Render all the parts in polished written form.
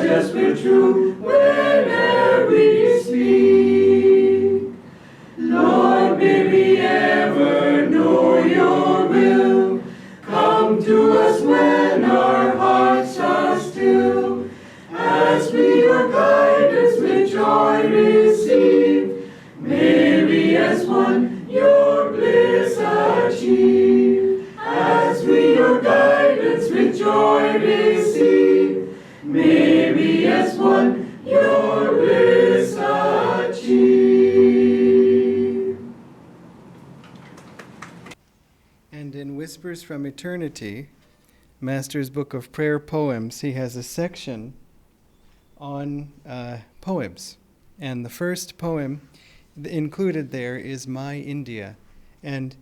just will true whene'er we speak. Lord, may we ever know your will. Come to us when our hearts are still, as we your guidance with joy receive. May we as one your bliss achieve, as we your guidance with joy receive. May we as one your bliss achieve. And in Whispers from Eternity, Master's Book of Prayer Poems, he has a section on poems. And the first poem included there is My India. And,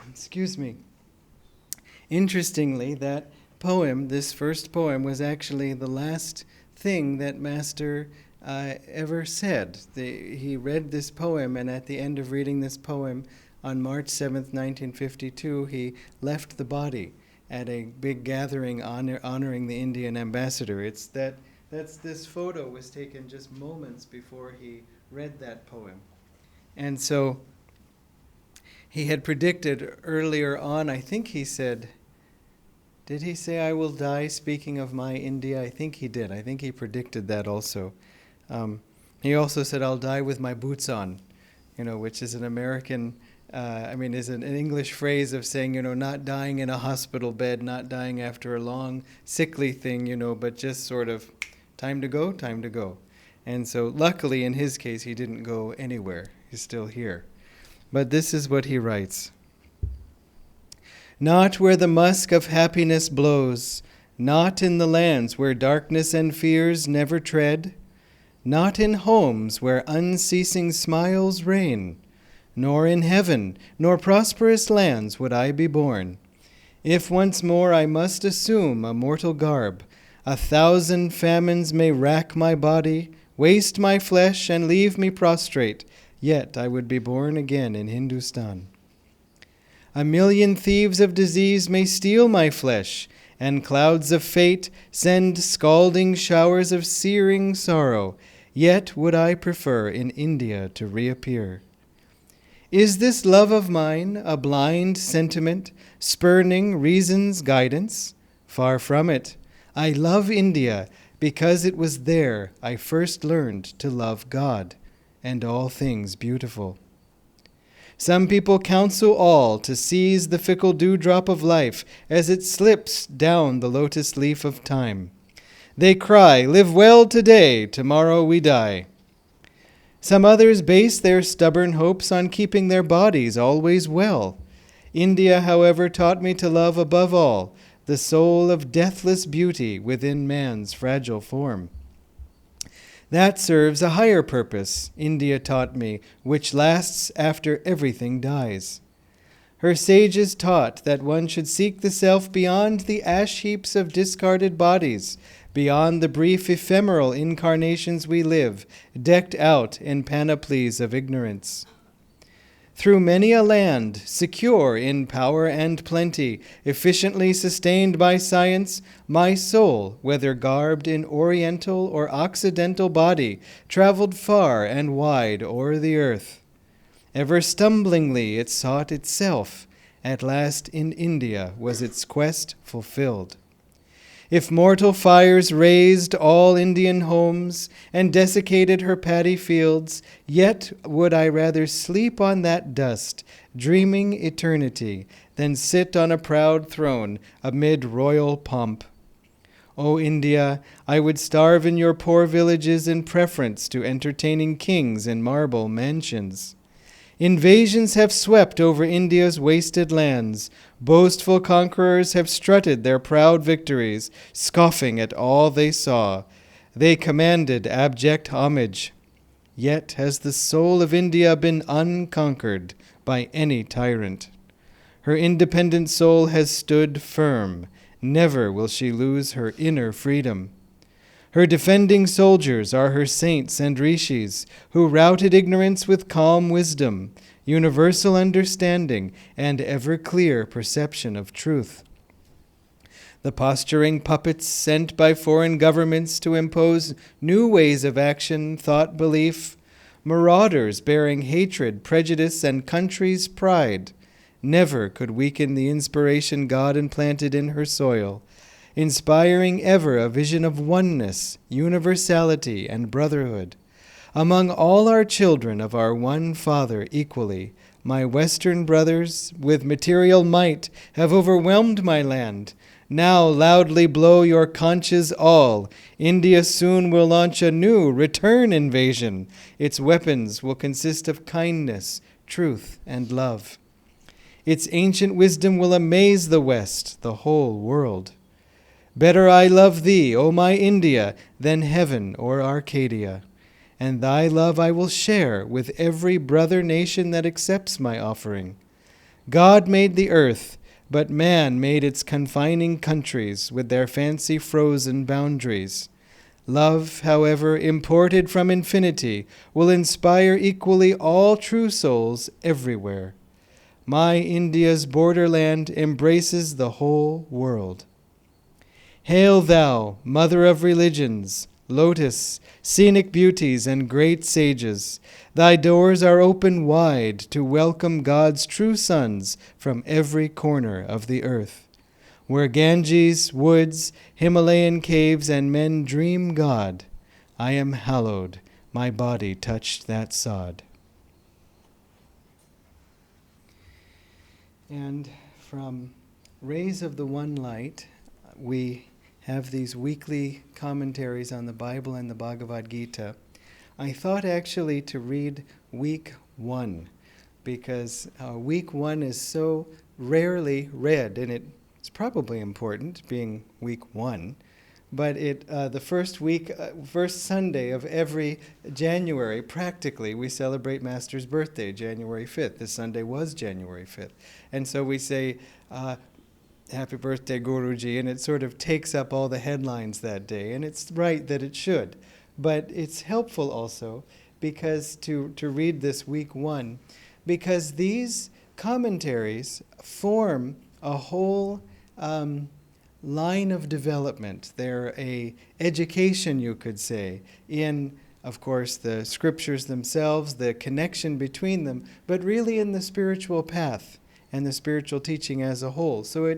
excuse me, interestingly, that poem, this first poem, was actually the last thing that Master ever said. He read this poem, and at the end of reading this poem, on March 7th, 1952, he left the body at a big gathering honoring the Indian ambassador. This photo was taken just moments before he read that poem. And so he had predicted earlier on, I think he said, did he say, I will die speaking of my India? I think he did. I think he predicted that also. He also said, I'll die with my boots on, which is an American, is an English phrase of saying, not dying in a hospital bed, not dying after a long sickly thing, but just sort of time to go, time to go. And so luckily in his case, he didn't go anywhere. He's still here. But this is what he writes. Not where the musk of happiness blows, not in the lands where darkness and fears never tread, not in homes where unceasing smiles reign, nor in heaven, nor prosperous lands would I be born. If once more I must assume a mortal garb, 1,000 famines may rack my body, waste my flesh, and leave me prostrate, yet I would be born again in Hindustan. 1,000,000 thieves of disease may steal my flesh, and clouds of fate send scalding showers of searing sorrow, yet would I prefer in India to reappear. Is this love of mine a blind sentiment, spurning reason's guidance? Far from it. I love India because it was there I first learned to love God and all things beautiful. Some people counsel all to seize the fickle dewdrop of life as it slips down the lotus leaf of time. They cry, live well today, tomorrow we die. Some others base their stubborn hopes on keeping their bodies always well. India, however, taught me to love above all the soul of deathless beauty within man's fragile form. That serves a higher purpose, India taught me, which lasts after everything dies. Her sages taught that one should seek the self beyond the ash heaps of discarded bodies, beyond the brief ephemeral incarnations we live, decked out in panoplies of ignorance. Through many a land, secure in power and plenty, efficiently sustained by science, my soul, whether garbed in oriental or occidental body, traveled far and wide o'er the earth. Ever stumblingly it sought itself, at last in India was its quest fulfilled. If mortal fires razed all Indian homes and desiccated her paddy fields, yet would I rather sleep on that dust, dreaming eternity, than sit on a proud throne amid royal pomp. O India, I would starve in your poor villages in preference to entertaining kings in marble mansions. Invasions have swept over India's wasted lands. Boastful conquerors have strutted their proud victories, scoffing at all they saw. They commanded abject homage. Yet has the soul of India been unconquered by any tyrant. Her independent soul has stood firm. Never will she lose her inner freedom. Her defending soldiers are her saints and rishis, who routed ignorance with calm wisdom, universal understanding, and ever-clear perception of truth. The posturing puppets sent by foreign governments to impose new ways of action, thought, belief, marauders bearing hatred, prejudice, and country's pride, never could weaken the inspiration God implanted in her soil, inspiring ever a vision of oneness, universality, and brotherhood. Among all our children of our one Father equally, my Western brothers, with material might, have overwhelmed my land. Now loudly blow your conches all. India soon will launch a new return invasion. Its weapons will consist of kindness, truth, and love. Its ancient wisdom will amaze the West, the whole world. Better I love thee, O my India, than heaven or Arcadia. And thy love I will share with every brother nation that accepts my offering. God made the earth, but man made its confining countries with their fancy frozen boundaries. Love, however, imported from infinity, will inspire equally all true souls everywhere. My India's borderland embraces the whole world. Hail thou, mother of religions, lotus, scenic beauties, and great sages. Thy doors are open wide to welcome God's true sons from every corner of the earth. Where Ganges, woods, Himalayan caves, and men dream God, I am hallowed, my body touched that sod. And from Rays of the One Light, we have these weekly commentaries on the Bible and the Bhagavad Gita. I thought actually to read week 1 because week 1 is so rarely read, and it's probably important being week 1. But the first Sunday of every January, practically, we celebrate Master's birthday, January 5th. This Sunday was January 5th. And so we say, Happy birthday, Guruji, and it sort of takes up all the headlines that day, and it's right that it should. But it's helpful also because to read this week 1, because these commentaries form a whole line of development. They're a education, you could say, in, of course, the scriptures themselves, the connection between them, but really in the spiritual path and the spiritual teaching as a whole. So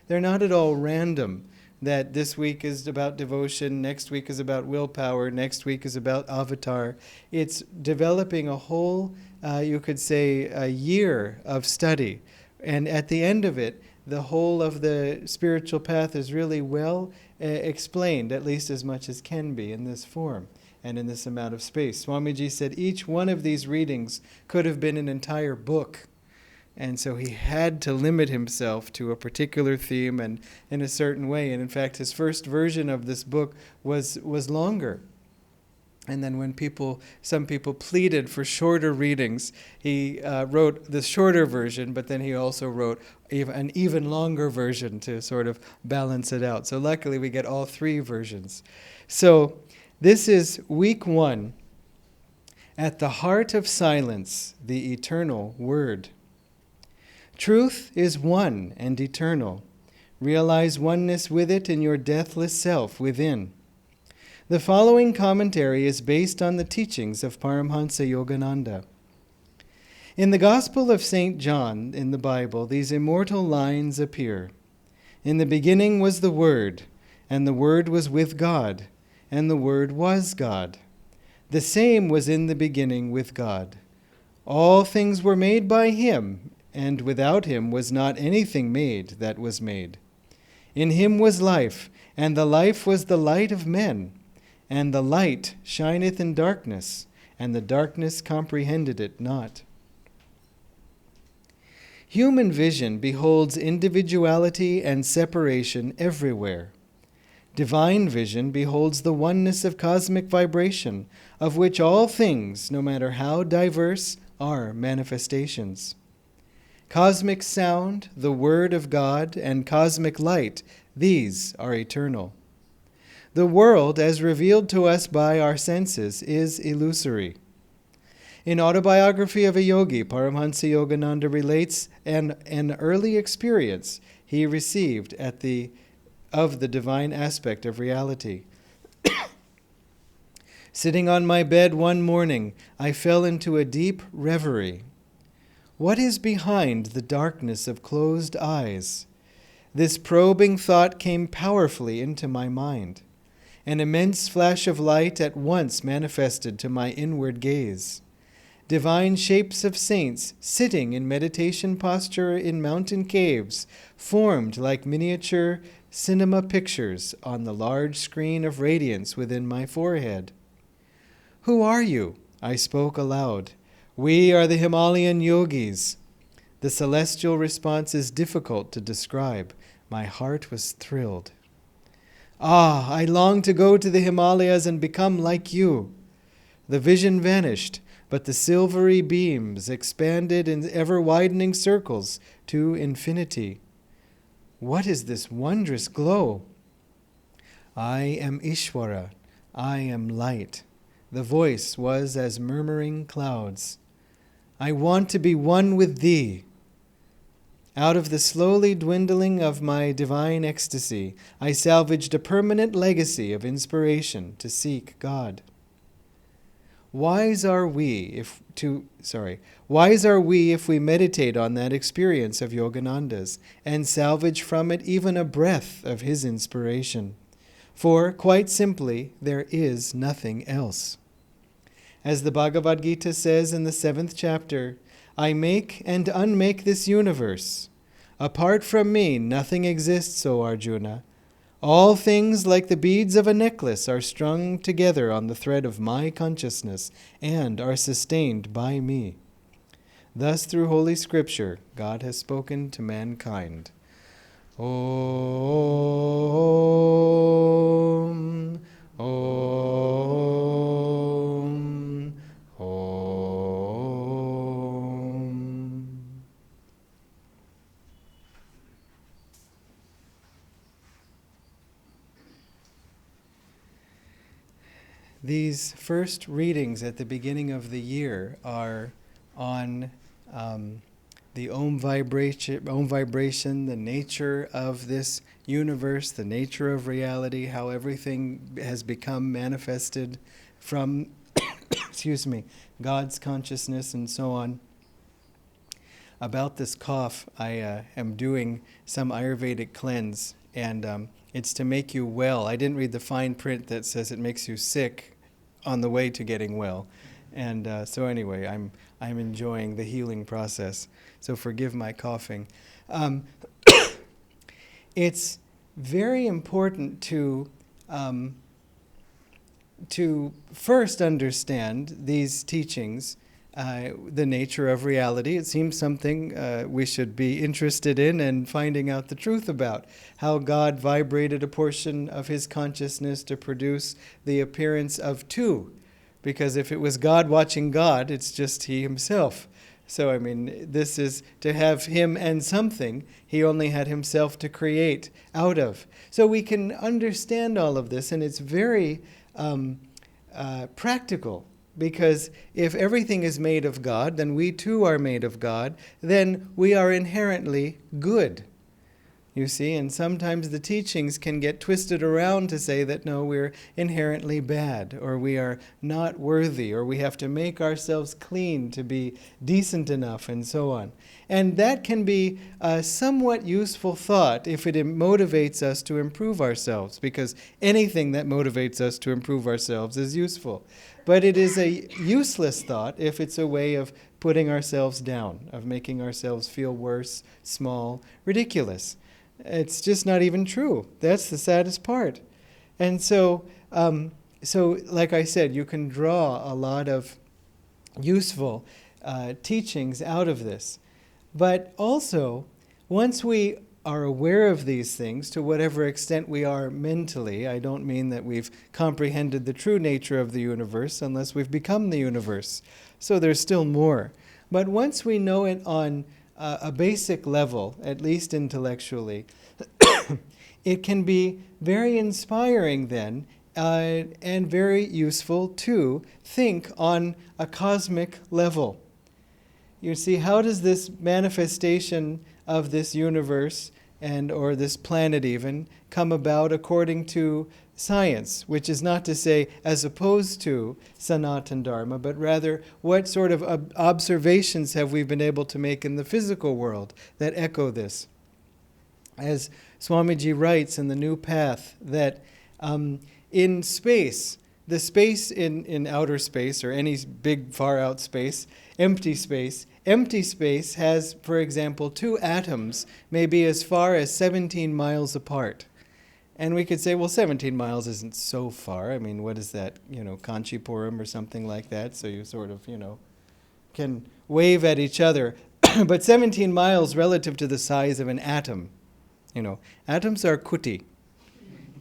they're not at all random, that this week is about devotion, next week is about willpower, next week is about avatar. It's developing a whole, you could say, a year of study. And at the end of it, the whole of the spiritual path is really well explained, at least as much as can be in this form and in this amount of space. Swamiji said each one of these readings could have been an entire book. And so he had to limit himself to a particular theme and in a certain way. And in fact, his first version of this book was longer. And then when some people pleaded for shorter readings, he wrote the shorter version, but then he also wrote an even longer version to sort of balance it out. So luckily we get all 3 versions. So this is week 1, At the Heart of Silence, the Eternal Word. Truth is one and eternal. Realize oneness with it in your deathless self within. The following commentary is based on the teachings of Paramhansa Yogananda. In the Gospel of St. John in the Bible, these immortal lines appear. In the beginning was the Word, and the Word was with God, and the Word was God. The same was in the beginning with God. All things were made by Him, and without Him was not anything made that was made. In Him was life, and the life was the light of men. And the light shineth in darkness, and the darkness comprehended it not. Human vision beholds individuality and separation everywhere. Divine vision beholds the oneness of cosmic vibration, of which all things, no matter how diverse, are manifestations. Cosmic sound, the Word of God, and cosmic light, these are eternal. The world, as revealed to us by our senses, is illusory. In Autobiography of a Yogi, Paramhansa Yogananda relates an early experience he received at the of the divine aspect of reality. Sitting on my bed one morning, I fell into a deep reverie. What is behind the darkness of closed eyes? This probing thought came powerfully into my mind. An immense flash of light at once manifested to my inward gaze. Divine shapes of saints sitting in meditation posture in mountain caves formed like miniature cinema pictures on the large screen of radiance within my forehead. "Who are you?" I spoke aloud. "We are the Himalayan yogis." The celestial response is difficult to describe. My heart was thrilled. "Ah, I long to go to the Himalayas and become like you." The vision vanished, but the silvery beams expanded in ever-widening circles to infinity. What is this wondrous glow? I am Ishvara. I am light. The voice was as murmuring clouds. I want to be one with thee. Out of the slowly dwindling of my divine ecstasy, I salvaged a permanent legacy of inspiration to seek God. Wise are we if we meditate on that experience of Yogananda's and salvage from it even a breath of his inspiration. For, quite simply, there is nothing else. As the Bhagavad Gita says in the 7th chapter, I make and unmake this universe. Apart from me, nothing exists, O Arjuna. All things, like the beads of a necklace, are strung together on the thread of my consciousness and are sustained by me. Thus, through Holy Scripture, God has spoken to mankind. Om, Om, Om. These first readings at the beginning of the year are on the Om vibration, the nature of this universe, the nature of reality, how everything has become manifested from God's consciousness and so on. About this cough, I am doing some Ayurvedic cleanse, and it's to make you well. I didn't read the fine print that says it makes you sick on the way to getting well. And so anyway, I'm enjoying the healing process. So forgive my coughing. It's very important to first understand these teachings, the nature of reality. It seems something we should be interested in and finding out the truth about. How God vibrated a portion of his consciousness to produce the appearance of two. Because if it was God watching God, it's just he himself. So, this is to have him and something. He only had himself to create out of. So we can understand all of this, and it's very practical. Because if everything is made of God, then we too are made of God, then we are inherently good. You see, and sometimes the teachings can get twisted around to say that no, we're inherently bad, or we are not worthy, or we have to make ourselves clean to be decent enough, and so on. And that can be a somewhat useful thought if it motivates us to improve ourselves, because anything that motivates us to improve ourselves is useful. But it is a useless thought if it's a way of putting ourselves down, of making ourselves feel worse, small, ridiculous. It's just not even true. That's the saddest part. And so like I said, you can draw a lot of useful teachings out of this. But also, once we are aware of these things, to whatever extent we are mentally, I don't mean that we've comprehended the true nature of the universe unless we've become the universe. So there's still more. But once we know it on a basic level, at least intellectually, it can be very inspiring then and very useful to think on a cosmic level. You see, how does this manifestation of this universe and or this planet even come about according to science, which is not to say as opposed to Sanatana Dharma, but rather what sort of observations have we been able to make in the physical world that echo this. As Swamiji writes in The New Path, that in space, the space in outer space, or any big far out space empty space has, for example, two atoms may be as far as 17 miles apart. And we could say, well, 17 miles isn't so far. I mean, what is that, Kanchipuram or something like that? So you sort of, can wave at each other. But 17 miles relative to the size of an atom. Atoms are kuti.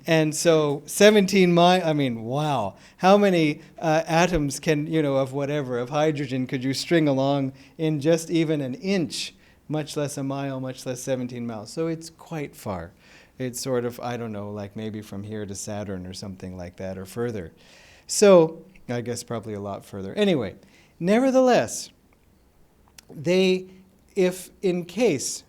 And so 17 miles, I mean, wow. How many atoms can, of whatever, of hydrogen could you string along in just even an inch, much less a mile, much less 17 miles? So it's quite far. It's sort of, I don't know, like maybe from here to Saturn or something like that, or further. So, I guess probably a lot further. Anyway, nevertheless, if in case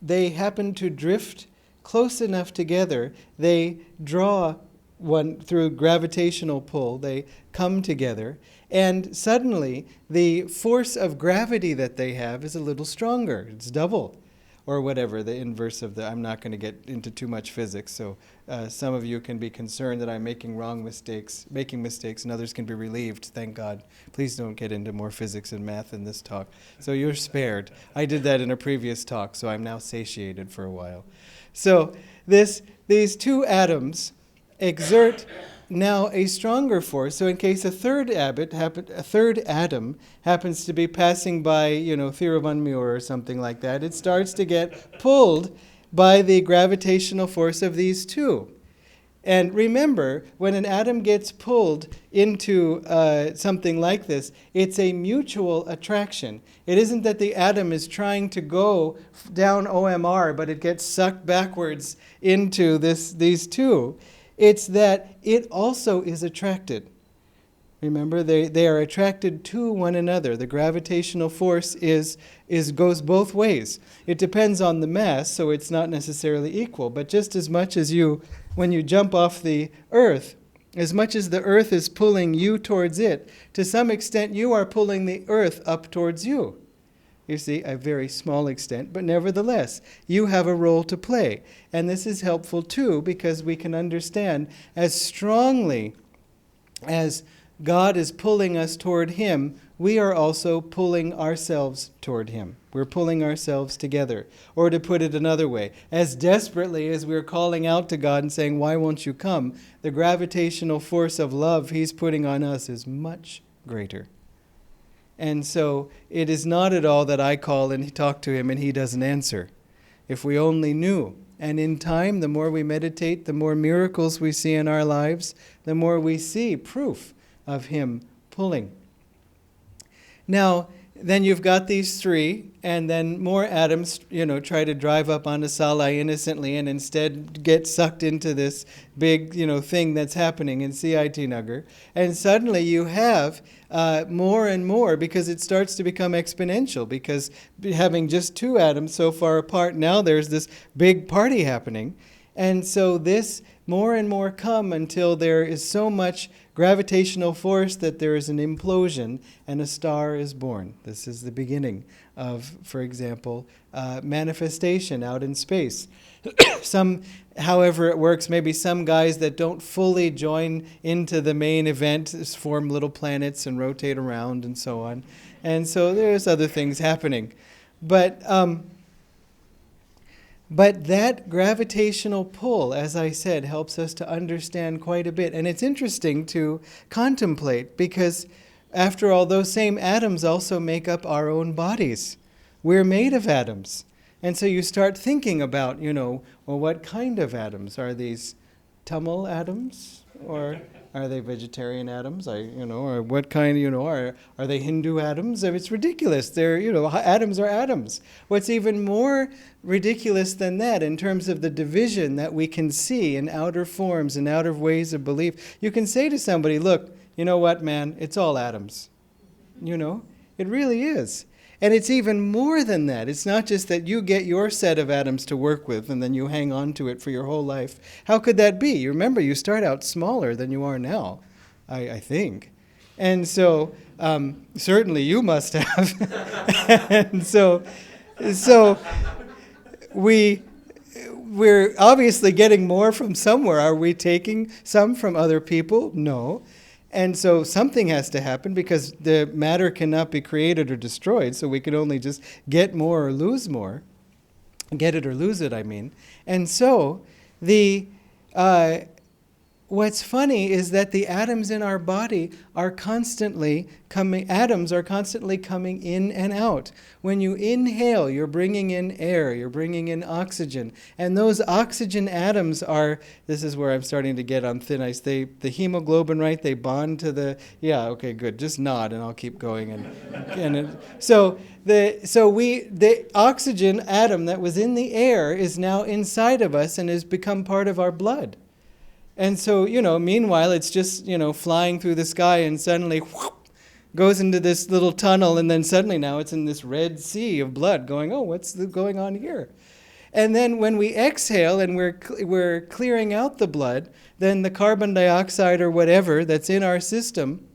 they happen to drift close enough together, they draw one through gravitational pull, they come together, and suddenly the force of gravity that they have is a little stronger. It's doubled. Or whatever, the inverse of I'm not going to get into too much physics, so some of you can be concerned that I'm making mistakes, and others can be relieved, thank God. Please don't get into more physics and math in this talk. So you're spared. I did that in a previous talk, so I'm now satiated for a while. So these two atoms exert now a stronger force. So in case a third atom happens to be passing by, Thiruvanmiyur or something like that, it starts to get pulled by the gravitational force of these two. And remember, when an atom gets pulled into something like this, it's a mutual attraction. It isn't that the atom is trying to go down OMR, but it gets sucked backwards into these two. It's that it also is attracted. Remember, they are attracted to one another. The gravitational force goes both ways. It depends on the mass, so it's not necessarily equal. But just as much as when you jump off the earth, as much as the earth is pulling you towards it, to some extent you are pulling the earth up towards you. You see, a very small extent, but nevertheless, you have a role to play. And this is helpful too, because we can understand as strongly as God is pulling us toward Him, we are also pulling ourselves toward Him. We're pulling ourselves together. Or to put it another way, as desperately as we're calling out to God and saying, why won't you come? The gravitational force of love He's putting on us is much greater. And so it is not at all that I call and talk to Him and He doesn't answer. If we only knew. And in time, the more we meditate, the more miracles we see in our lives, the more we see proof of Him pulling. Now, then you've got these three, and then more atoms, try to drive up onto Salai innocently and instead get sucked into this big, thing that's happening in CIT Nagar. And suddenly you have more and more, because it starts to become exponential, because having just two atoms so far apart, now there's this big party happening. And so this more and more come until there is so much gravitational force that there is an implosion and a star is born. This is the beginning of, for example, manifestation out in space. However it works, maybe some guys that don't fully join into the main event form little planets and rotate around and so on. And so there's other things happening. But that gravitational pull, as I said, helps us to understand quite a bit. And it's interesting to contemplate because, after all, those same atoms also make up our own bodies. We're made of atoms. And so you start thinking about, well, what kind of atoms? Are these Tamil atoms? Or are they vegetarian atoms? Or what kind, are they Hindu atoms? It's ridiculous. They're, atoms are atoms. What's even more ridiculous than that in terms of the division that we can see in outer forms and outer ways of belief, you can say to somebody, look, you know what, man, it's all atoms. It really is. And it's even more than that. It's not just that you get your set of atoms to work with and then you hang on to it for your whole life. How could that be? You remember, you start out smaller than you are now, I think. And so, certainly you must have. And so we're obviously getting more from somewhere. Are we taking some from other people? No. And so something has to happen because the matter cannot be created or destroyed, so we can only just get more or lose more. Get it or lose it, I mean. And so what's funny is that the atoms in our body are constantly coming in and out. When you inhale, you're bringing in air, you're bringing in oxygen. And those oxygen atoms are, this is where I'm starting to get on thin ice, the hemoglobin, right? They bond to the, yeah, okay, good. Just nod and I'll keep going. So the oxygen atom that was in the air is now inside of us and has become part of our blood. And so, meanwhile, it's just, flying through the sky and suddenly whoop, goes into this little tunnel, and then suddenly now it's in this red sea of blood going, oh, what's going on here? And then when we exhale and we're clearing out the blood, then the carbon dioxide or whatever that's in our system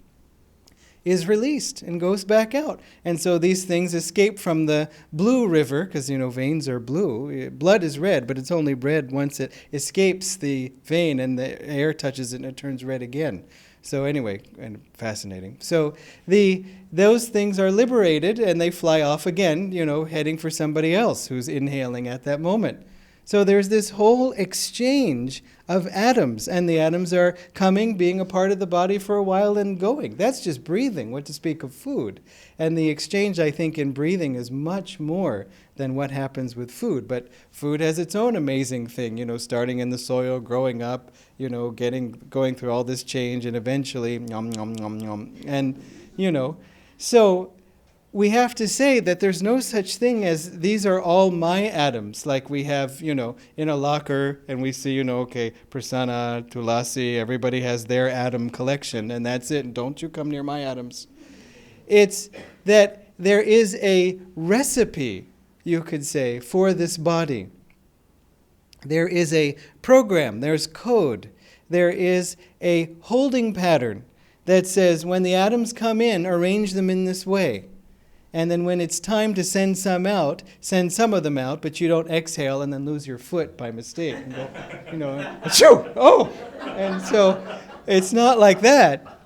is released and goes back out. And so these things escape from the blue river, because, veins are blue. Blood is red, but it's only red once it escapes the vein and the air touches it and it turns red again. So anyway, and fascinating. So those things are liberated and they fly off again, heading for somebody else who's inhaling at that moment. So there's this whole exchange of atoms, and the atoms are coming, being a part of the body for a while and going. That's just breathing, what to speak of food. And the exchange, I think, in breathing is much more than what happens with food. But food has its own amazing thing, starting in the soil, growing up, going through all this change, and eventually, nom, nom, nom, nom. And, so we have to say that there's no such thing as these are all my atoms, like we have, in a locker, and we see, okay, Prasanna, Tulasi, everybody has their atom collection, and that's it, and don't you come near my atoms. It's that there is a recipe, you could say, for this body. There is a program, there's code, there is a holding pattern that says when the atoms come in, arrange them in this way. And then when it's time to send some of them out, but you don't exhale and then lose your foot by mistake. And go, achoo! Oh! And so it's not like that.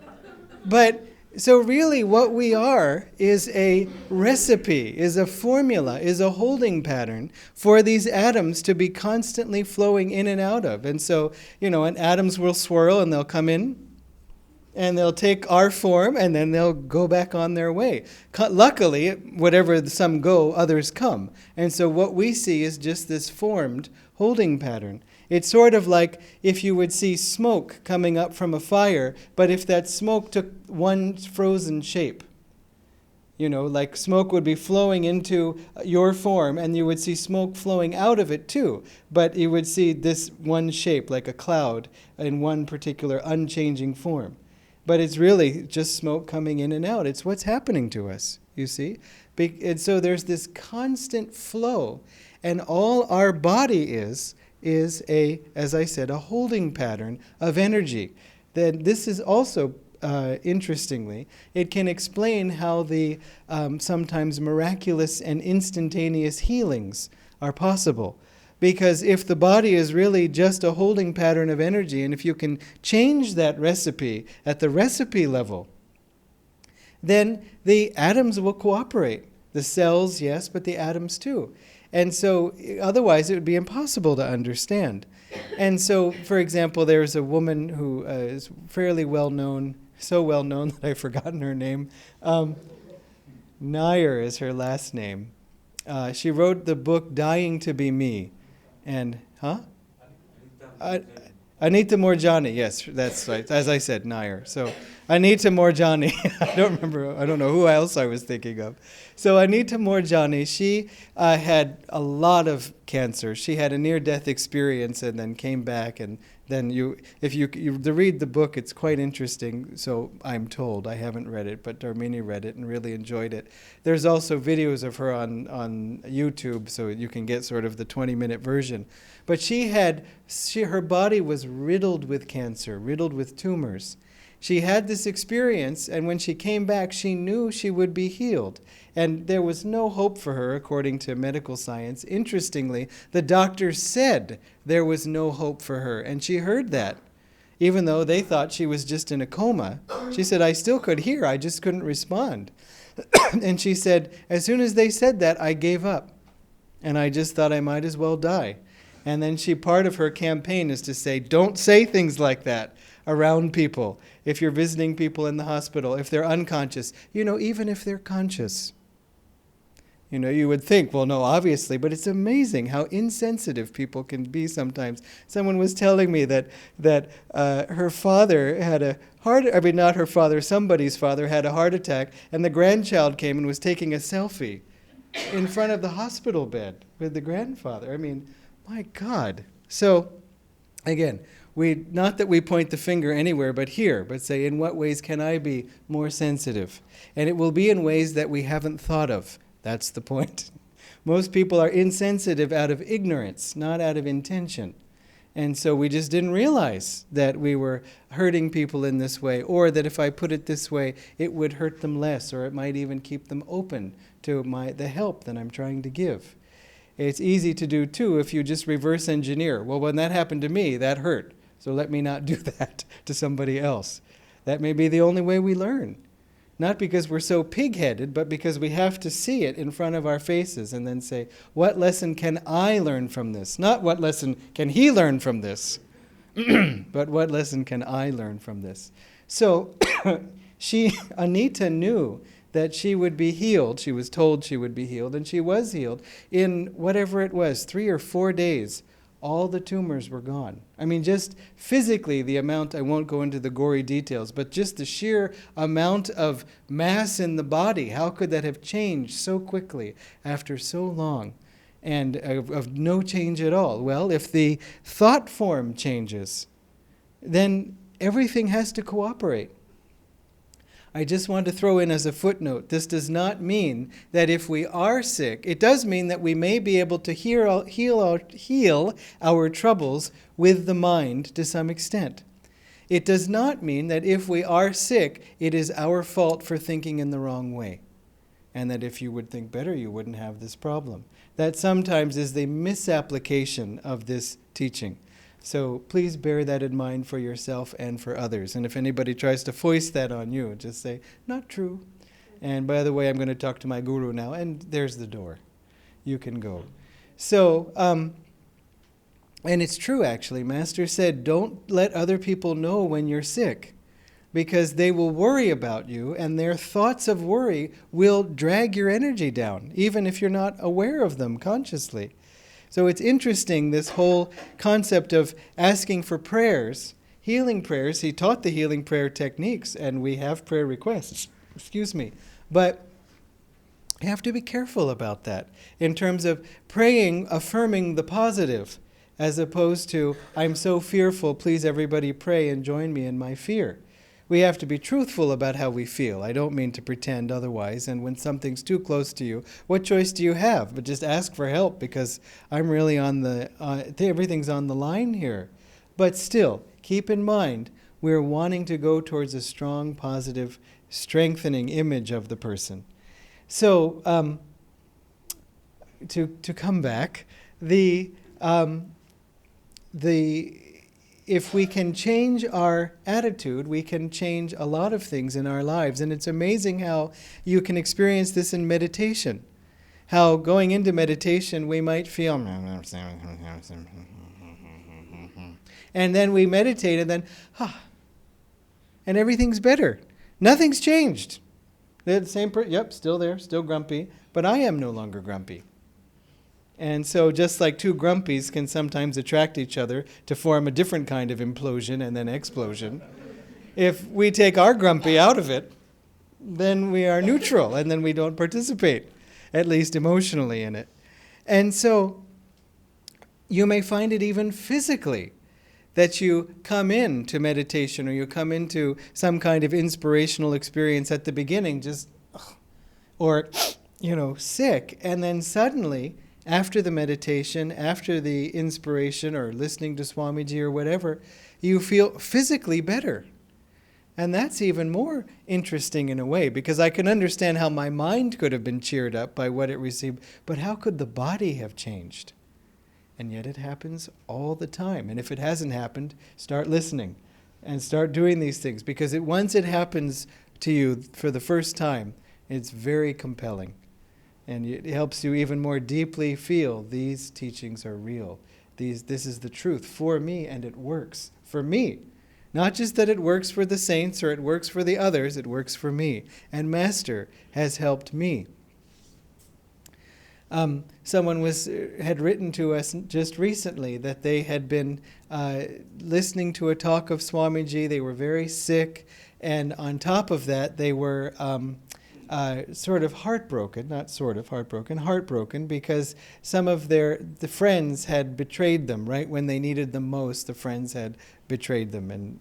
But so really what we are is a recipe, is a formula, is a holding pattern for these atoms to be constantly flowing in and out of. And so, and atoms will swirl and they'll come in, and they'll take our form, and then they'll go back on their way. Luckily, whatever some go, others come. And so what we see is just this formed holding pattern. It's sort of like if you would see smoke coming up from a fire, but if that smoke took one frozen shape. Like smoke would be flowing into your form, and you would see smoke flowing out of it too. But you would see this one shape, like a cloud, in one particular unchanging form. But it's really just smoke coming in and out. It's what's happening to us, you see. And so there's this constant flow. And all our body is as I said, a holding pattern of energy. Then this is also, interestingly, it can explain how the sometimes miraculous and instantaneous healings are possible. Because if the body is really just a holding pattern of energy, and if you can change that recipe at the recipe level, then the atoms will cooperate. The cells, yes, but the atoms too. And so otherwise it would be impossible to understand. And so, for example, there's a woman who is fairly well known, so well known that I've forgotten her name. Nair is her last name. She wrote the book Dying to Be Me. And, Anita Moorjani, yes, that's right. As I said, Nair. So, Anita Moorjani, I don't know who else I was thinking of. So, Anita Moorjani, she had a lot of cancer. She had a near-death experience and then came back and then if you read the book, it's quite interesting. So I'm told, I haven't read it, but Dharmini read it and really enjoyed it. There's also videos of her on YouTube, so you can get sort of the 20-minute version. But her body was riddled with cancer, riddled with tumors. She had this experience, and when she came back, she knew she would be healed. And there was no hope for her, according to medical science. Interestingly, the doctors said there was no hope for her, and she heard that. Even though they thought she was just in a coma, she said, I still could hear, I just couldn't respond. And she said, as soon as they said that, I gave up. And I just thought I might as well die. And then part of her campaign is to say, don't say things like that around people. If you're visiting people in the hospital, if they're unconscious, even if they're conscious. You would think, well, no, obviously, but it's amazing how insensitive people can be sometimes. Someone was telling me that her father had somebody's father had a heart attack, and the grandchild came and was taking a selfie in front of the hospital bed with the grandfather. I mean, my God. So, again, not that we point the finger anywhere but here, but say, in what ways can I be more sensitive? And it will be in ways that we haven't thought of. That's the point. Most people are insensitive out of ignorance, not out of intention. And so we just didn't realize that we were hurting people in this way, or that if I put it this way, it would hurt them less, or it might even keep them open to the help that I'm trying to give. It's easy to do, too, if you just reverse engineer. Well, when that happened to me, that hurt. So let me not do that to somebody else. That may be the only way we learn. Not because we're so pig-headed, but because we have to see it in front of our faces and then say, what lesson can I learn from this? Not what lesson can he learn from this, but what lesson can I learn from this? So Anita knew that she would be healed. She was told she would be healed, and she was healed. In whatever it was, 3 or 4 days, all the tumors were gone. I mean, just physically, the amount, I won't go into the gory details, but just the sheer amount of mass in the body, how could that have changed so quickly after so long and of no change at all? Well, if the thought form changes, then everything has to cooperate. I just want to throw in as a footnote, this does not mean that if we are sick, it does mean that we may be able to heal our troubles with the mind to some extent. It does not mean that if we are sick, it is our fault for thinking in the wrong way, and that if you would think better, you wouldn't have this problem. That sometimes is the misapplication of this teaching. So please bear that in mind for yourself and for others. And if anybody tries to foist that on you, just say, not true. And by the way, I'm going to talk to my guru now, and there's the door. You can go. So, and it's true actually. Master said, don't let other people know when you're sick, because they will worry about you, and their thoughts of worry will drag your energy down, even if you're not aware of them consciously. So it's interesting, this whole concept of asking for prayers, healing prayers. He taught the healing prayer techniques, and we have prayer requests. But you have to be careful about that in terms of praying, affirming the positive, as opposed to, I'm so fearful, please everybody pray and join me in my fear. We have to be truthful about how we feel. I don't mean to pretend otherwise. And when something's too close to you, what choice do you have? But just ask for help, because I'm really everything's on the line here. But still, keep in mind, we're wanting to go towards a strong, positive, strengthening image of the person. So, to come back, if we can change our attitude, we can change a lot of things in our lives. And it's amazing how you can experience this in meditation. How going into meditation, we might feel, and then we meditate, and then, and everything's better. Nothing's changed. They're the same still there, still grumpy, but I am no longer grumpy. And so just like two grumpies can sometimes attract each other to form a different kind of implosion and then explosion, if we take our grumpy out of it, then we are neutral, and then we don't participate, at least emotionally, in it. And so you may find it even physically, that you come into meditation or you come into some kind of inspirational experience at the beginning, just, or, sick, and then suddenly, after the meditation, after the inspiration or listening to Swamiji or whatever, you feel physically better. And that's even more interesting in a way, because I can understand how my mind could have been cheered up by what it received, but how could the body have changed? And yet it happens all the time. And if it hasn't happened, start listening and start doing these things, because once it happens to you for the first time, it's very compelling. And it helps you even more deeply feel these teachings are real. This is the truth for me, and it works for me. Not just that it works for the saints or it works for the others, it works for me. And Master has helped me. Someone had written to us just recently that they had been listening to a talk of Swamiji. They were very sick, and on top of that, they were heartbroken because some of the friends had betrayed them right when they needed them most. The friends had betrayed them, and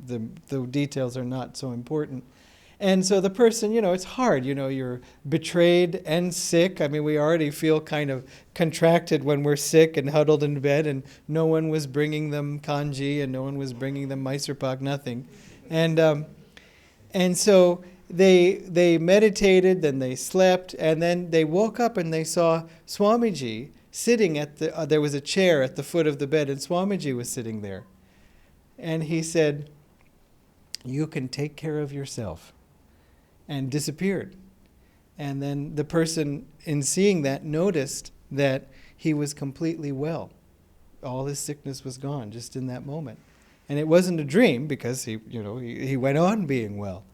the details are not so important. And so the person, it's hard, you're betrayed and sick. I mean, we already feel kind of contracted when we're sick and huddled in bed, and no one was bringing them kanji, and no one was bringing them Mysore pak, nothing. And so they meditated, then they slept, and then they woke up and they saw Swamiji sitting there was a chair at the foot of the bed, and Swamiji was sitting there. And he said, "You can take care of yourself," and disappeared. And then the person, in seeing that, noticed that he was completely well. All his sickness was gone just in that moment. And it wasn't a dream, because he went on being well.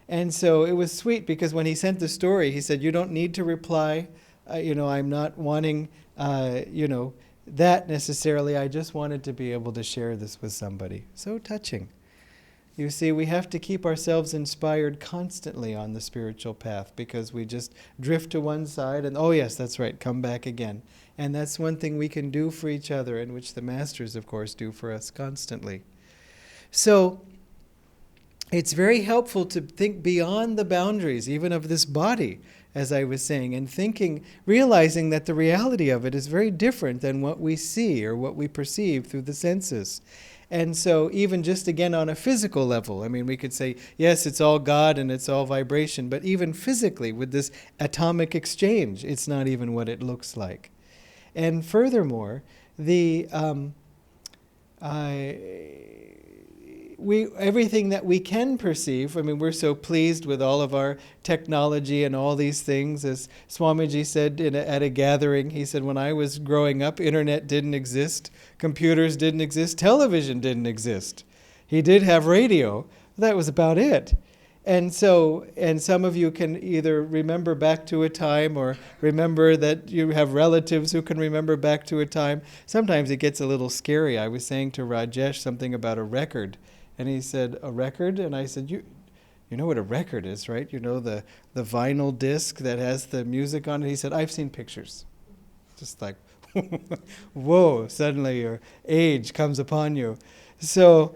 And so it was sweet, because when he sent the story, he said, "You don't need to reply. I'm not wanting, that necessarily. I just wanted to be able to share this with somebody." So touching. You see, we have to keep ourselves inspired constantly on the spiritual path, because we just drift to one side and, oh yes, that's right, come back again. And that's one thing we can do for each other, and which the masters, of course, do for us constantly. So it's very helpful to think beyond the boundaries, even of this body, as I was saying, and realizing that the reality of it is very different than what we see or what we perceive through the senses. And so even just again on a physical level, I mean, we could say, yes, it's all God and it's all vibration, but even physically with this atomic exchange, it's not even what it looks like. And furthermore, everything that we can perceive, I mean, we're so pleased with all of our technology and all these things. As Swamiji said at a gathering, he said, when I was growing up, internet didn't exist, computers didn't exist, television didn't exist. He did have radio. That was about it. And some of you can either remember back to a time or remember that you have relatives who can remember back to a time. Sometimes it gets a little scary. I was saying to Rajesh something about a record. And he said, "A record?" And I said, you know what a record is, right? You know the vinyl disc that has the music on it? He said, "I've seen pictures." Just like, whoa, suddenly your age comes upon you. So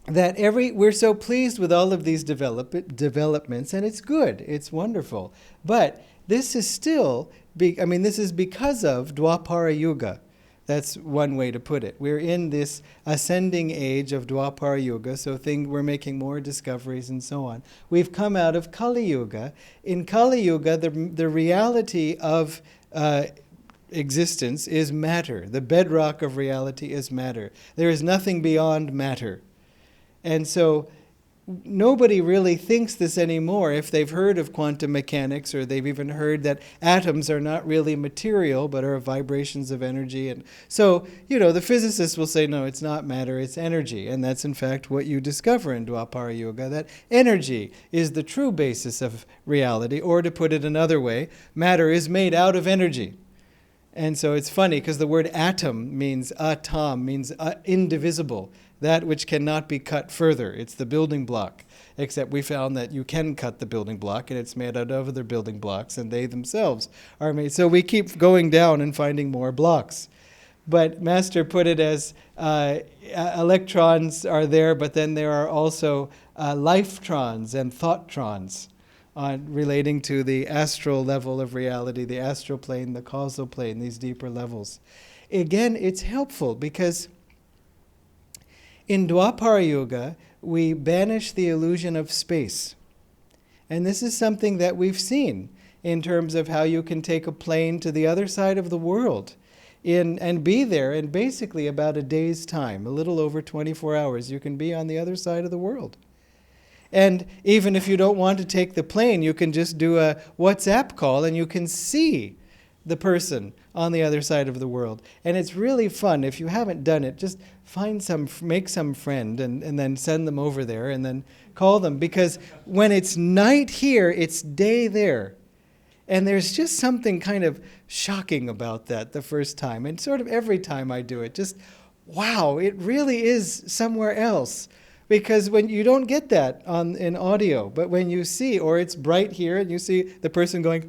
we're so pleased with all of these developments, and it's good, it's wonderful. But this is still, this is because of Dwapara Yuga. That's one way to put it. We're in this ascending age of Dwapara Yuga, so we're making more discoveries and so on. We've come out of Kali Yuga. In Kali Yuga, the reality of existence is matter. The bedrock of reality is matter. There is nothing beyond matter. And so nobody really thinks this anymore if they've heard of quantum mechanics, or they've even heard that atoms are not really material but are vibrations of energy. And so, the physicists will say, no, it's not matter, it's energy. And that's in fact what you discover in Dwapara Yuga, that energy is the true basis of reality, or to put it another way, matter is made out of energy. And so it's funny because the word atom means atom, means indivisible. That which cannot be cut further. It's the building block. Except we found that you can cut the building block, and it's made out of other building blocks, and they themselves are made. So we keep going down and finding more blocks. But Master put it as electrons are there, but then there are also lifetrons and thoughttrons relating to the astral level of reality, the astral plane, the causal plane, these deeper levels. Again, it's helpful because in Dwapara Yuga, we banish the illusion of space. And this is something that we've seen in terms of how you can take a plane to the other side of the world and be there in basically about a day's time, a little over 24 hours. You can be on the other side of the world. And even if you don't want to take the plane, you can just do a WhatsApp call and you can see the person on the other side of the world. And it's really fun. If you haven't done it, just make some friend and then send them over there and then call them. Because when it's night here, it's day there. And there's just something kind of shocking about that the first time. And sort of every time I do it, just, wow, it really is somewhere else. Because when you don't get that in audio, but when you see, or it's bright here and you see the person going,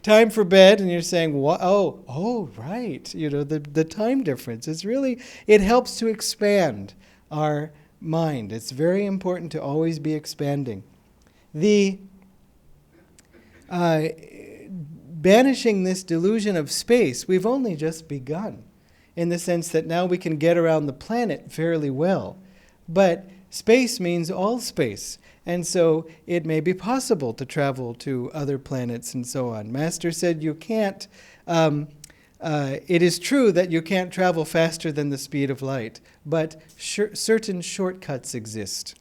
time for bed, and you're saying, oh, right, the time difference. It helps to expand our mind. It's very important to always be expanding. The banishing this delusion of space, we've only just begun, in the sense that now we can get around the planet fairly well. But space means all space. And so it may be possible to travel to other planets and so on. Master said you can't, it is true that you can't travel faster than the speed of light, but certain shortcuts exist.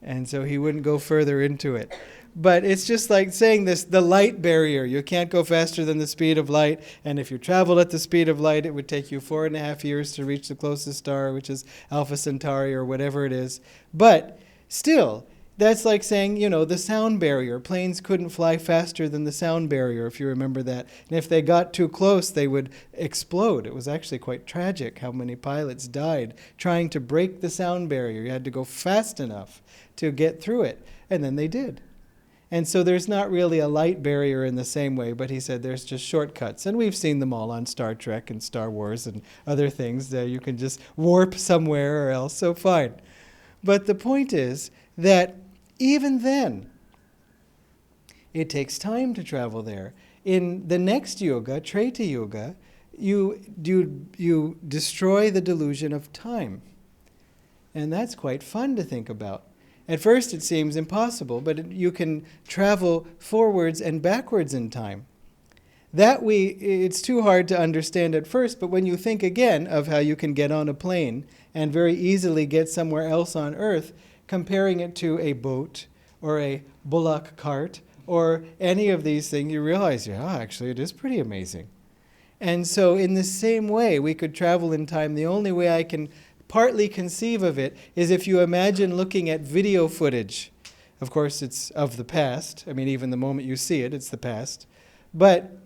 And so he wouldn't go further into it. But it's just like saying this, the light barrier. You can't go faster than the speed of light. And if you traveled at the speed of light, it would take you 4.5 years to reach the closest star, which is Alpha Centauri or whatever it is. But still, that's like saying, the sound barrier. Planes couldn't fly faster than the sound barrier, if you remember that. And if they got too close, they would explode. It was actually quite tragic how many pilots died trying to break the sound barrier. You had to go fast enough to get through it. And then they did. And so there's not really a light barrier in the same way, but he said there's just shortcuts. And we've seen them all on Star Trek and Star Wars and other things. You can just warp somewhere or else, so fine. But the point is that even then, it takes time to travel there. In the next yuga, Treta Yuga, you destroy the delusion of time. And that's quite fun to think about. At first it seems impossible, but you can travel forwards and backwards in time. It's too hard to understand at first, but when you think again of how you can get on a plane and very easily get somewhere else on Earth, comparing it to a boat or a bullock cart or any of these things, you realize, actually it is pretty amazing. And so in the same way, we could travel in time. The only way I can partly conceive of it is if you imagine looking at video footage. Of course, it's of the past. I mean, even the moment you see it, it's the past. But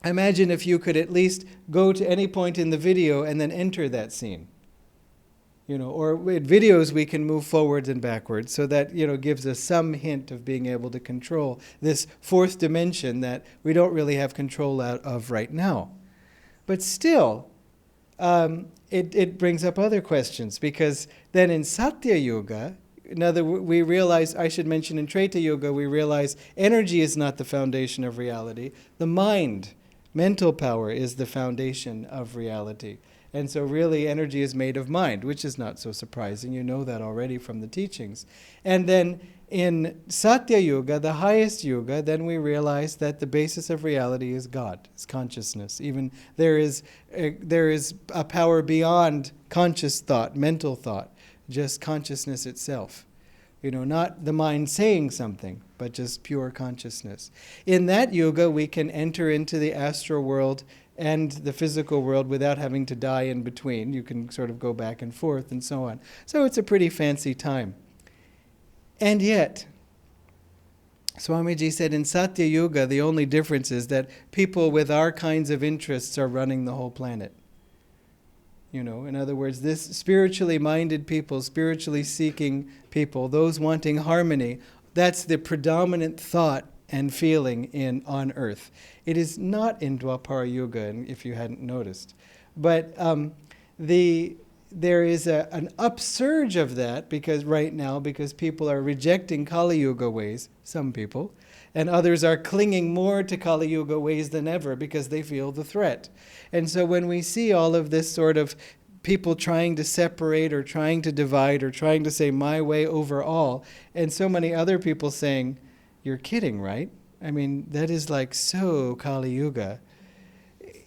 imagine if you could at least go to any point in the video and then enter that scene. Or with videos we can move forwards and backwards, so that, gives us some hint of being able to control this fourth dimension that we don't really have control out of right now. But still, it brings up other questions, because then in Satya Yuga, we realize, I should mention in Treta Yuga, we realize energy is not the foundation of reality. The mind, mental power, is the foundation of reality. And so really energy is made of mind, which is not so surprising. You know that already from the teachings. And then in Satya Yuga, the highest yuga, then we realize that the basis of reality is God, is consciousness. Even there is a power beyond conscious thought, mental thought, just consciousness itself. Not the mind saying something, but just pure consciousness. In that yuga, we can enter into the astral world and the physical world without having to die in between. You can sort of go back and forth and so on. So it's a pretty fancy time. And yet, Swamiji said in Satya Yuga, the only difference is that people with our kinds of interests are running the whole planet. In other words, this spiritually minded people, spiritually seeking people, those wanting harmony, that's the predominant thought and feeling on earth. It is not in Dwapara Yuga, if you hadn't noticed. But there is an upsurge of that right now because people are rejecting Kali Yuga ways, some people, and others are clinging more to Kali Yuga ways than ever because they feel the threat. And so when we see all of this sort of people trying to separate or trying to divide or trying to say my way over all, and so many other people saying, you're kidding, right? I mean, that is like so Kali Yuga.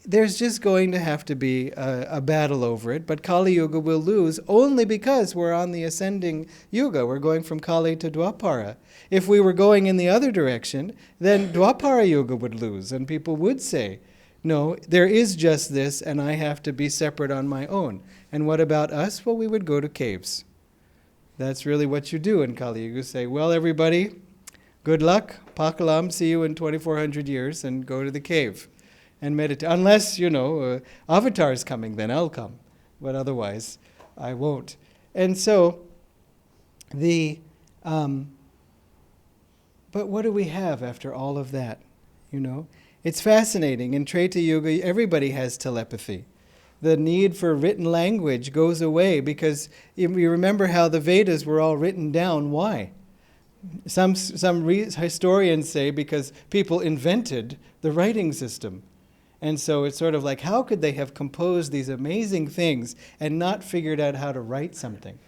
There's just going to have to be a battle over it, but Kali Yuga will lose only because we're on the ascending Yuga. We're going from Kali to Dwapara. If we were going in the other direction, then Dwapara Yuga would lose, and people would say, no, there is just this, and I have to be separate on my own. And what about us? Well, we would go to caves. That's really what you do in Kali Yuga. Say, well, everybody, good luck, Pakalam, see you in 2,400 years, and go to the cave and meditate. Unless, Avatar is coming, then I'll come. But otherwise, I won't. And so, but what do we have after all of that? It's fascinating. In Treta Yuga, everybody has telepathy. The need for written language goes away because you remember how the Vedas were all written down. Why? Some historians say because people invented the writing system. And so it's sort of like, how could they have composed these amazing things and not figured out how to write something?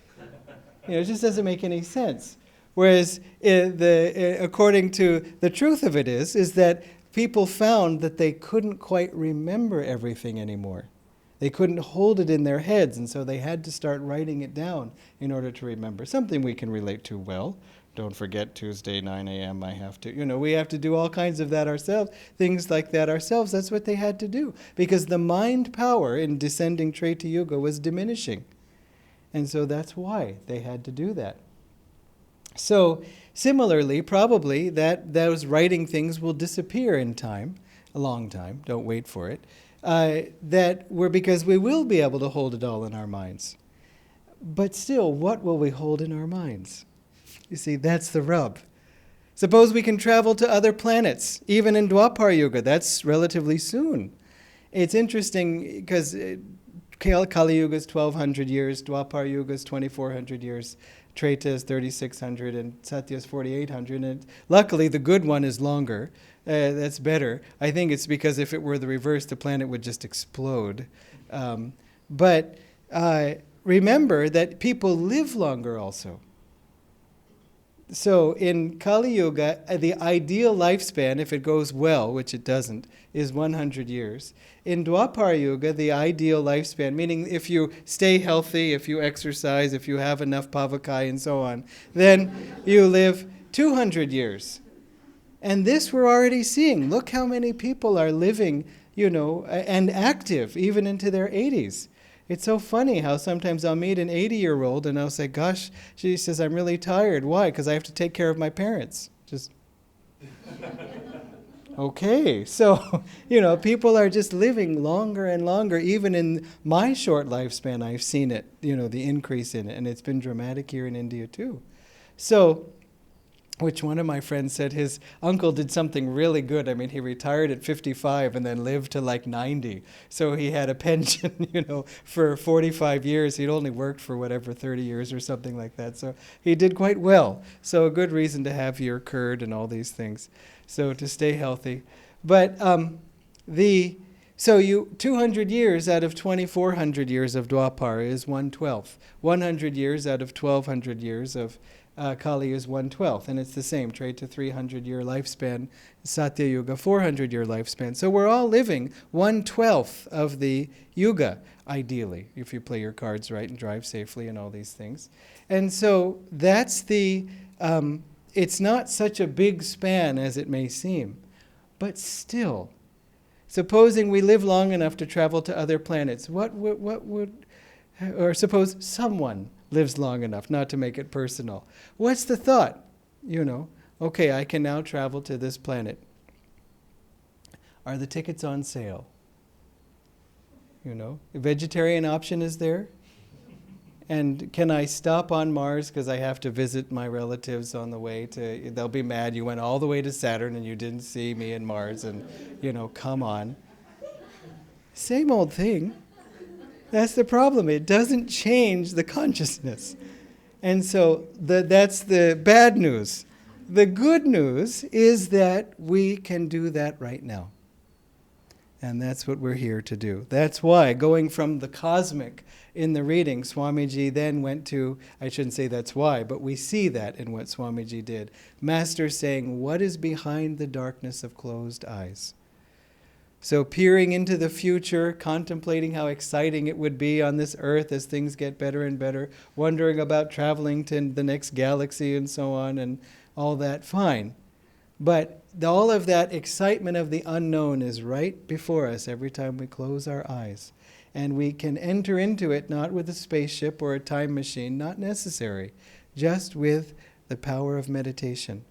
It just doesn't make any sense. Whereas according to the truth of it is that people found that they couldn't quite remember everything anymore. They couldn't hold it in their heads, and so they had to start writing it down in order to remember. Something we can relate to well. Don't forget Tuesday, 9 a.m., I have to. We have to do all kinds of that ourselves, things like that ourselves. That's what they had to do, because the mind power in descending Treta Yuga was diminishing. And so that's why they had to do that. So similarly, probably those writing things will disappear in time, a long time, don't wait for it, because we will be able to hold it all in our minds. But still, what will we hold in our minds? You see, that's the rub. Suppose we can travel to other planets, even in Dwapara Yuga. That's relatively soon. It's interesting because Kali Yuga is 1,200 years, Dwapara Yuga is 2,400 years, Treta is 3,600, and Satya is 4,800. And luckily, the good one is longer. That's better. I think it's because if it were the reverse, the planet would just explode. But remember that people live longer also. So in Kali Yuga, the ideal lifespan, if it goes well, which it doesn't, is 100 years. In Dwapara Yuga, the ideal lifespan, meaning if you stay healthy, if you exercise, if you have enough pavakai and so on, then you live 200 years. And this we're already seeing. Look how many people are living, and active, even into their 80s. It's so funny how sometimes I'll meet an 80-year-old and I'll say, gosh, she says, I'm really tired. Why? Because I have to take care of my parents. Just, okay. So, people are just living longer and longer. Even in my short lifespan, I've seen it, the increase in it. And it's been dramatic here in India too. So, which one of my friends said his uncle did something really good. I mean, he retired at 55 and then lived to like 90. So he had a pension, for 45 years. He'd only worked for 30 years or something like that. So he did quite well. So a good reason to have your curd and all these things. So to stay healthy. But 200 years out of 2,400 years of Dwapara is 1/12. 100 years out of 1,200 years of Kali is 1/12, and it's the same. Treta 300-year lifespan, Satya Yuga 400-year lifespan. So we're all living 1/12 of the Yuga, ideally, if you play your cards right and drive safely and all these things. And so that's it's not such a big span as it may seem, but still, supposing we live long enough to travel to other planets, what would, or suppose someone lives long enough, not to make it personal. What's the thought? Okay, I can now travel to this planet. Are the tickets on sale? A vegetarian option is there? And can I stop on Mars because I have to visit my relatives on the way to, they'll be mad you went all the way to Saturn and you didn't see me in Mars and, come on. Same old thing. That's the problem. It doesn't change the consciousness. And so that's the bad news. The good news is that we can do that right now. And that's what we're here to do. That's why, going from the cosmic in the reading, Swamiji then went to, I shouldn't say that's why, but we see that in what Swamiji did. Master saying, what is behind the darkness of closed eyes? So peering into the future, contemplating how exciting it would be on this earth as things get better and better, wondering about traveling to the next galaxy and so on, and all that, fine. But all of that excitement of the unknown is right before us every time we close our eyes. And we can enter into it not with a spaceship or a time machine, not necessary, just with the power of meditation.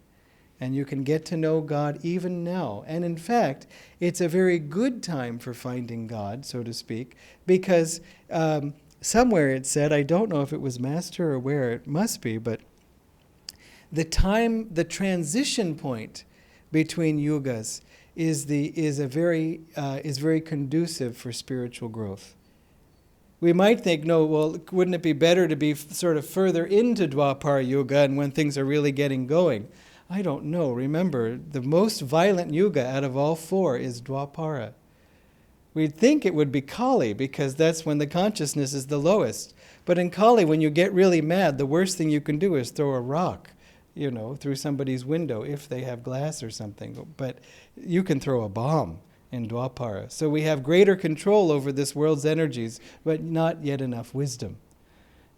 And you can get to know God even now. And in fact, it's a very good time for finding God, so to speak, because somewhere it said, I don't know if it was Master or where, it must be, but the transition point between yugas is very conducive for spiritual growth. We might think, no, well, wouldn't it be better to be sort of further into Dwapara Yuga and when things are really getting going? I don't know. Remember, the most violent yuga out of all four is Dwapara. We'd think it would be Kali because that's when the consciousness is the lowest. But in Kali, when you get really mad, the worst thing you can do is throw a rock, through somebody's window if they have glass or something. But you can throw a bomb in Dwapara. So we have greater control over this world's energies, but not yet enough wisdom.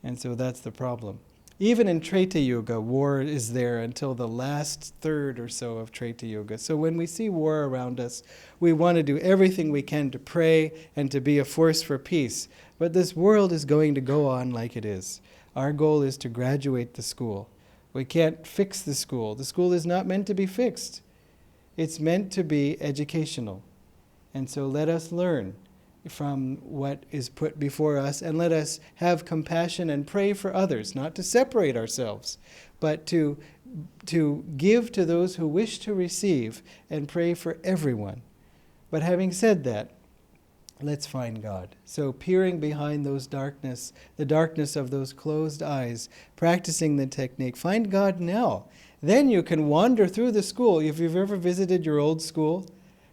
And so that's the problem. Even in Treta Yuga, war is there until the last third or so of Treta Yuga. So when we see war around us, we want to do everything we can to pray and to be a force for peace. But this world is going to go on like it is. Our goal is to graduate the school. We can't fix the school. The school is not meant to be fixed. It's meant to be educational. And so let us learn from what is put before us, and let us have compassion and pray for others, not to separate ourselves, but to give to those who wish to receive and pray for everyone. But having said that, let's find God. So peering behind those darkness, the darkness of those closed eyes, practicing the technique, find God now. Then you can wander through the school. If you've ever visited your old school,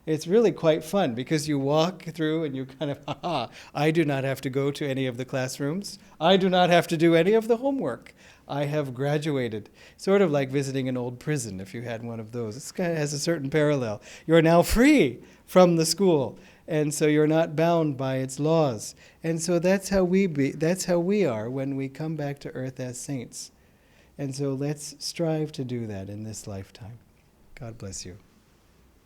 it's really quite fun because you walk through and you kind of, I do not have to go to any of the classrooms. I do not have to do any of the homework. I have graduated. Sort of like visiting an old prison if you had one of those. It kind of has a certain parallel. You're now free from the school. And so you're not bound by its laws. And so that's how we are when we come back to earth as saints. And so let's strive to do that in this lifetime. God bless you.